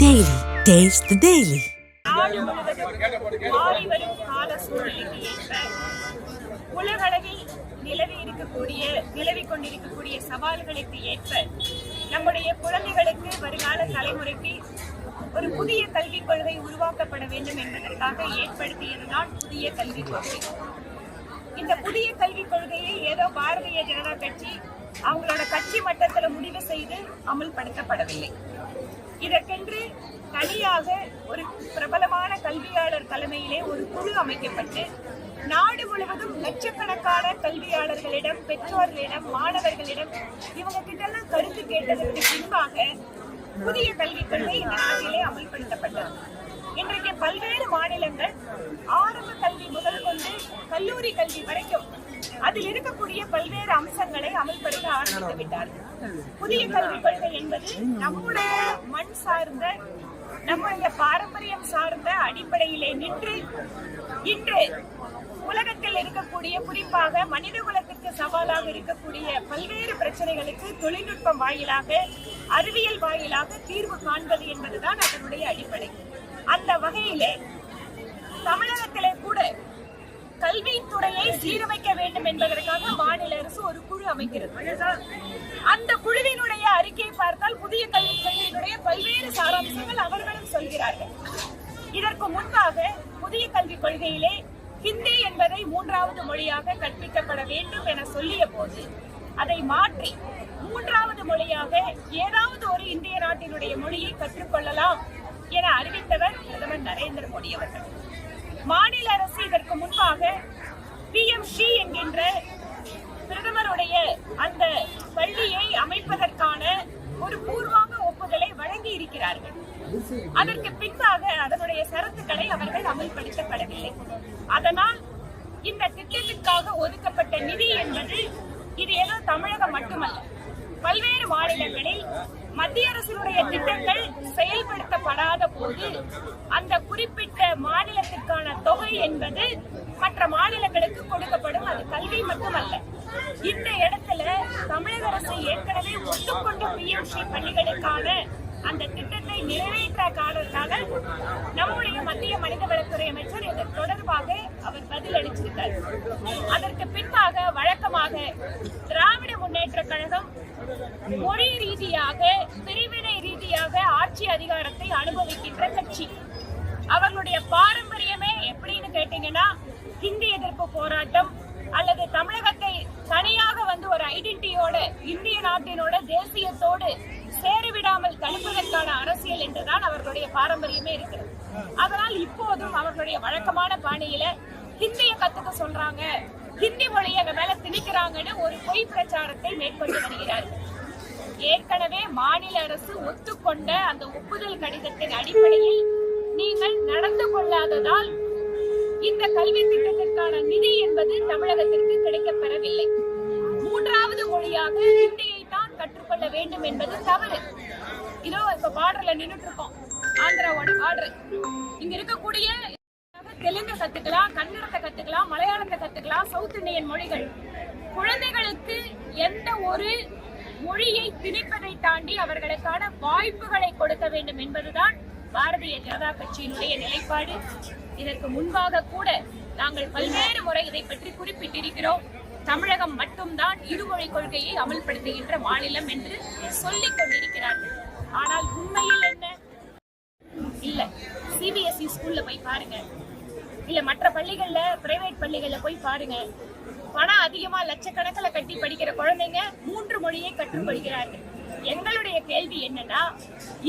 Daily. Taste the Daily. நாடு முழுவதும் மாறி வரும் கால சூழ்நிலைக்கு ஏற்ப உலகளவில் நிலவிக் கொண்டிருக்கக்கூடிய சவால்களுக்கு ஏற்ப நம்முடைய குழந்தைகளுக்கு வருங்கால தலைமுறைக்கு ஒரு புதிய கல்விக் கொள்கை உருவாக்கப்பட வேண்டும் என்பதற்காக ஏற்படுத்தியதுதான் புதிய கல்விக் கொள்கை. இந்த புதிய கல்விக் கொள்கையை ஏதோ பாரதிய ஜனதா கட்சி அவங்களோட கட்சி மட்டத்தில் முடிவு செய்து அமல்படுத்தப்படவில்லை. இதற்கென்று தனியாக ஒரு பிரபலமான கல்வியாளர் தலைமையிலே ஒரு குழு அமைக்கப்பட்டு நாடு முழுவதும் லட்சக்கணக்கான கல்வியாளர்களிடம், பெற்றோர்களிடம், மாணவர்களிடம் இவங்க கிட்டெல்லாம் கருத்து கேட்டதற்கு பின்பாக புதிய கல்விக் கொள்கை இந்த நாட்டிலே அமல்படுத்தப்பட்டது. இன்றைக்கு பல்வேறு மாநிலங்கள் ஆரம்ப கல்வி முதல் கொண்டு கல்லூரி கல்வி வரைக்கும் அதில் இருக்கக்கூடிய பல்வேறு அம்சங்களை அமல்படுத்த ஆரம்பித்து விட்டார்கள். புதிய கல்விக் கொள்கை என்பது நம்முடைய மண் சார்ந்த, நம்முடைய பாரம்பரியம் சார்ந்த அடிப்படையிலே நின்று இன்று உலகத்தில் இருக்கக்கூடிய, குறிப்பாக மனித குலத்திற்கு சவாலாக இருக்கக்கூடிய பல்வேறு பிரச்சனைகளுக்கு தொழில்நுட்பம் வாயிலாக, அறிவியல் வாயிலாக தீர்வு காண்பது என்பதுதான் அதனுடைய அடிப்படை. அந்த வகையிலே தமிழகத்திலே கூட கல்வித்துறையை சீரமைக்க வேண்டும் என்பதற்காக மாநில அரசு ஒரு குழு அமைக்கிறது. அந்த குழுவினுடைய அறிக்கையை பார்த்தால் புதிய கல்விக் கொள்கையினுடைய பல்வேறு சாராம்சங்கள் அவர்களும் சொல்கிறார்கள். இதற்கு முன்பாக புதிய கல்விக் கொள்கையிலே ஹிந்தி என்பதை 3வது மொழியாக கற்பிக்கப்பட வேண்டும் என சொல்லிய போது அதை மாற்றி 3வது மொழியாக ஏதாவது ஒரு இந்திய நாட்டினுடைய மொழியை கற்றுக்கொள்ளலாம் என அறிவித்தவர் பிரதமர் நரேந்திர மோடி அவர்கள். மாநில அரசு இதற்கு முன்பாக PMSRI என்கின்ற பிரதமருடைய அந்த பள்ளியை அமைப்பதற்கான ஒரு பூர்வாங்க ஒப்புதலை வழங்கி இருக்கிறார்கள். அதற்கு பின்பாக அதனுடைய சரத்துக்களை அவர்கள் அமல்படுத்தப்படவில்லை. அதனால் இந்த திட்டத்திற்காக ஒதுக்கப்பட்ட நிதி என்பது இது ஏதோ தமிழகம் மட்டுமல்ல, பல்வேறு மாநிலங்களில் மத்திய அரசினுடைய திட்டங்கள் செயல்படுத்தப்படாத போது அந்த குறிப்பிட்ட மாநிலத்திற்கான தொகை என்பது மற்ற மாநிலங்களுக்கு கொடுக்கப்படும். அது கல்வி மட்டுமல்ல. இந்த இடத்துல தமிழக அரசு ஏற்கனவே ஒத்துக்கொண்ட PMSRI பள்ளிகளுக்கான அந்த திட்டத்தை நிறைவேற்ற காரணத்தால் நம்முடைய மத்திய மனிதவளத்துறை அமைச்சர் இதற்கு தொடர்பாக அவர் பதில் அளிச்சிருக்கார். அதற்கு பின்பாக வழக்கமாக திராவிட முன்னேற்ற கழகம் மொழி ரீதியாக, பிரிவினை ரீதியாக ஆட்சி அதிகாரத்தை அனுபவிக்கின்ற கட்சி. அவர்களுடைய பாரம்பரியமே எப்படின்னு கேட்டீங்கன்னா, ஹிந்தி எதிர்ப்பு போராட்டம் அல்லது தமிழகத்தை தனியாக வந்து ஒரு ஐடென்டிட்டியோட, இந்திய நாட்டினோட தேசியத்தோடு சேருவிடாமல் தடுப்பதற்கான அரசியல் என்றுதான் அவர்களுடைய பாரம்பரியமே இருக்கிறது. அதனால் இப்போதும் அவர்களுடைய வழக்கமான பாணியில ஹிந்தியை கத்துக்க சொல்றாங்க, ஹிந்தி மொழியை மேல திணிக்கிறாங்கன்னு ஒரு பொய் பிரச்சாரத்தை மேற்கொண்டு வருகிறார்கள். ஏற்கனவே மாநில அரசு ஒத்துக்கொண்ட அந்த ஒப்புதல் கடிதத்தின் அடிப்படையில் நீங்கள் நடந்து கொள்ளாததால் இந்த கல்வி திட்டத்திற்கான நிதி என்பது தமிழகத்திற்கு கிடைக்கப்பெறவில்லை. 3வது மொழியாக ஹிந்தியை தான் கற்றுக்கொள்ள வேண்டும் என்பது தவறு. இதோ இப்ப பார்டர்ல நின்றுட்டு இருக்கோம், ஆந்திராவோட பார்டர். இங்க இருக்கக்கூடிய தெலுங்கு கத்துக்கலாம், கன்னடத்தை கத்துக்கலாம், மலையாளத்தை கத்துக்கலாம், சவுத் இந்தியன் மொழிகள். குழந்தைகளுக்கு எந்த ஒரு மொழியை திணிப்பதை தாண்டி அவர்களுக்கான வாய்ப்புகளை கொடுக்க வேண்டும் என்பதுதான் பாரதிய ஜனதா கட்சியினுடைய நிலைப்பாடு. இதற்கு முன்பாக கூட நாங்கள் பல்வேறு முறை இதை பற்றி குறிப்பிட்டிருக்கிறோம். தமிழகம் மட்டும்தான் இருமொழி கொள்கையை அமல்படுத்துகின்ற மாநிலம் என்று சொல்லிக் கொண்டிருக்கிறார்கள். ஆனால் உண்மையில் என்ன? இல்ல, CBSE ஸ்கூல்ல போய் பாருங்க, இல்ல மற்ற பள்ளிகள்ல, பிரைவேட் பள்ளிகள்ல போய் பாருங்க. பணம் அதிகமா லட்சக்கணக்கில் கட்டி படிக்கிற குழந்தைங்க 3 மொழியை கற்றுக்கொள்கிறார்கள். எங்களுடைய கேள்வி என்னன்னா,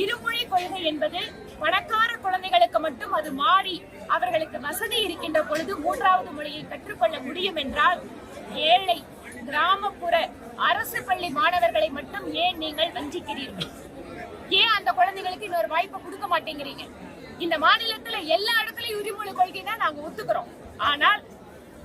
இருமொழி கொள்கை என்பது பணக்கார குழந்தைகளுக்கு மட்டும் அது மாறி அவர்களுக்கு வசதி இருக்கின்ற பொழுது 3வது மொழியை கற்றுக்கொள்ள முடியும் என்றால், ஏழை கிராமப்புற அரசு பள்ளி மாணவர்களை மட்டும் ஏன் நீங்கள் வஞ்சிக்கிறீர்கள்? ஏன் அந்த குழந்தைகளுக்கு இன்னொரு வாய்ப்பு கொடுக்க மாட்டேங்கிறீங்க? இந்த மாநிலத்துல எல்லா இடத்துலயும் இருமொழி கொள்கை தான் நாங்க ஒத்துக்கிறோம். ஆனால்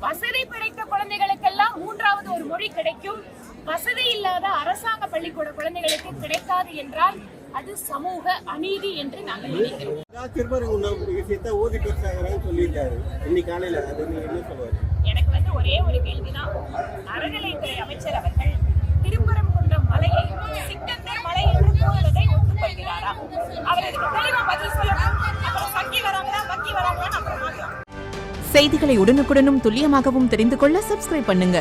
வசதி படைத்த குழந்தைகளுக்கெல்லாம் 3வது ஒரு மொழி கிடைக்கும், வசதி இல்லாத அரசாங்க பள்ளிக்கூட குழந்தைகளுக்கு கிடைக்காது என்றால் அது சமூக அநீதி என்று நாங்கள் நினைக்கிறோம். எனக்கு வந்து ஒரே ஒரு கேள்விதான். அறநிலைத்துறை அமைச்சர் அவர்கள் திருப்பரங்குன்றம் மலையை சிக்கந்தர் மலை என்று கூறுவதை ஒப்புக்கொள்கிறாரா? அவர் அதுக்கு தெளிவா செய்திகளை உடனுக்குடனும் துல்லியமாகவும் தெரிந்து கொள்ள சப்ஸ்கிரைப் பண்ணுங்க.